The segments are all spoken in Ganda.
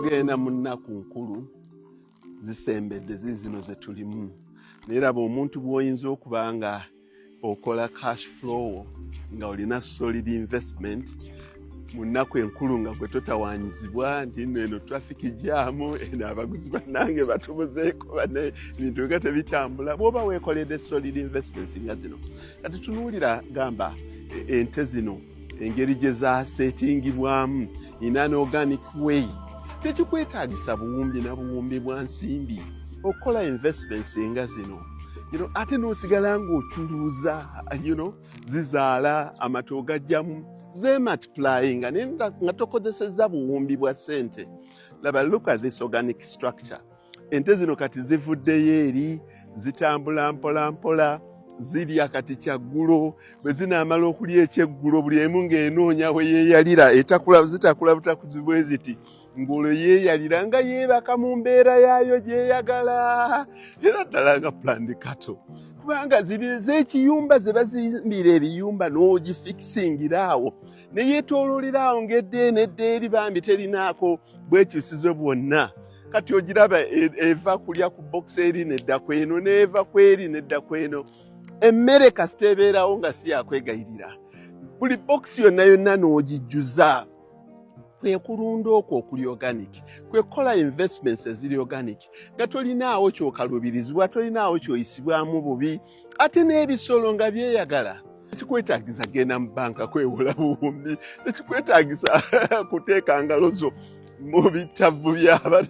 tugenda mu nnaku nkulu zisembedde zino ze tulimu. Neraba omuntu bw'oyinza okuba nga okola cash flow nga olina solid investment mu nnaku enkulu nga gwe totawanyizibwa nti eno traffic jam eno abaguzi bannange batubuzeeko bane ebintu nga tebitambula. Bw'oba weekoledde solid investments nga zino, kati tunuulira gamba ente zino engeri gye zaasetingibwamu in an organic way, tekikwetaagisa buwumbi na buwumbi bwa nsimbi okola investments nga zino. Ate n'osigala ng'ochuluuza, zizaala amatu gajjamu ze multiplying nga tokozesezza buwumbi bwa ssente. Laba, look at this organic structure. Ente zino kati zivuddeyo eri, zitambula mpola mpola, zirya kati kyaggulo. Bwe zinaamala okulya ekyeggulo, buli emu ng'enoonya we yeeyalira, zitakula butakuzi bwe ziti, ng'olwo yeeyalira nga yeebaka mu mbeera yaayo gyeyagala. Era ddala nga planned cattle. Kubanga ziri ez'ekiyumba ze bazimbira ebiyumba n'ogifikisingira awo, ne yeetooloolera awo ng'edde eri bambi terinaako bwekyusizo bwonna. Kati ogiraba eva kulya ku box eri nedda kweno, n'eva kweri nedda kweno. Emmere kasita ebeerawo nga si yakwegayirira. Buli box yonna yonna n'ogijjuza. Kwe kulunda okwo okuli organic, kwe kola investments eziri organic, nga tolinaawo kyokalubirizibwa, tolinaawo kyoyisibwamu bubi, ate n'ebisolo nga byeyagala. Tekikwetaagisa genda mu banka kwewola buwumbi, tekikwetaagisa kuteeka ngalo zo mu bitavu byaba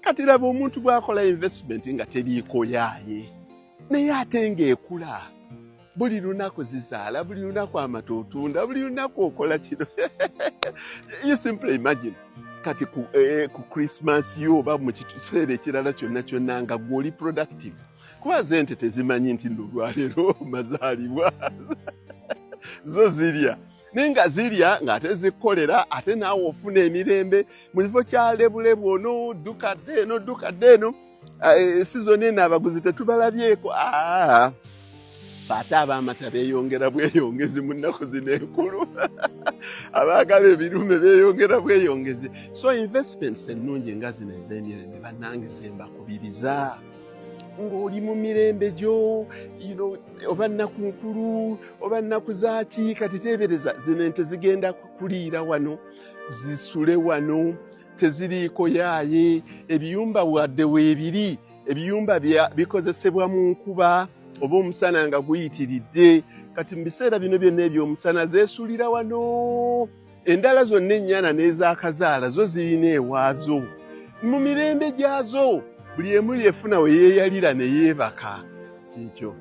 kati laba omuntu bw'akola investment nga teriiko yaaye, naye ate ng'ekula. Buli lunaku zizaala, buli lunaku amatu otunda, buli lunaku okola kino. You simply imagine kati ku Christmas yo oba mu kiseera ekirala kyonna nga gw'oli productive. Kuba ente tezimanyi nti olwaleero mazaalibwa zo zirya. Naye nga zirya ng'ate zikolera, ate naawe ofuna emirembe mu kifo kya lebulebu ono, ddukadde eno. Sizoni eno abaguzi tetubalabyeko. Ate ab'amata beeyongera bweyongezi mu nnaku zino enkulu. Abaagala ebirume beeyongera bweyongezi. So investments ennungi nga zino ez'emirembe bannange ze mbakubiriza. Ng'oli mu mirembe gyo, oba nnaku nkulu, oba nnaku zaaki, kati teebereza zino ente zigenda kuliira wano, zisule wano, teziriiko yaaye, ebiyumba wadde weebiri, ebiyumba bikozesebwa mu nkuba, oba omusana nga guyitiridde. Kati mu biseera bino byonna eby'omusana zeesuulira wano. Endala zonna ennyana n'ezaakazaala zo zirina ewaazo. Mu mirembe gyazo, buli emu yeefuna we yeeyalira ne yeebaka. Kikyo